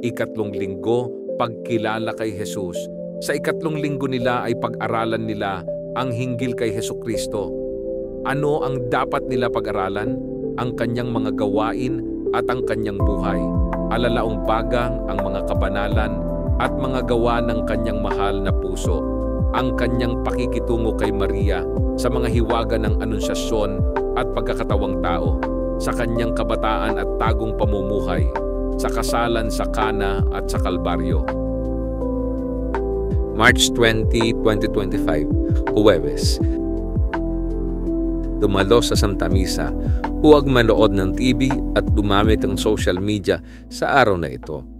Ikatlong linggo, pagkilala kay Jesus. Sa ikatlong linggo nila ay pag-aralan nila ang hinggil kay Hesukristo. Ano ang dapat nila pag-aralan? Ang kanyang mga gawain at ang kanyang buhay. Alalaong bagang ang mga kabanalan at mga gawa ng kanyang mahal na puso. Ang kanyang pakikitungo kay Maria sa mga hiwaga ng anunsasyon at pagkakatawang tao. Sa kanyang kabataan at tagong pamumuhay. Sa kasalan sa Cana at sa Kalbaryo. March 20, 2025, Huwebes. Dumalo sa Santa Misa, huwag manood ng TV at gumamit ng social media sa araw na ito.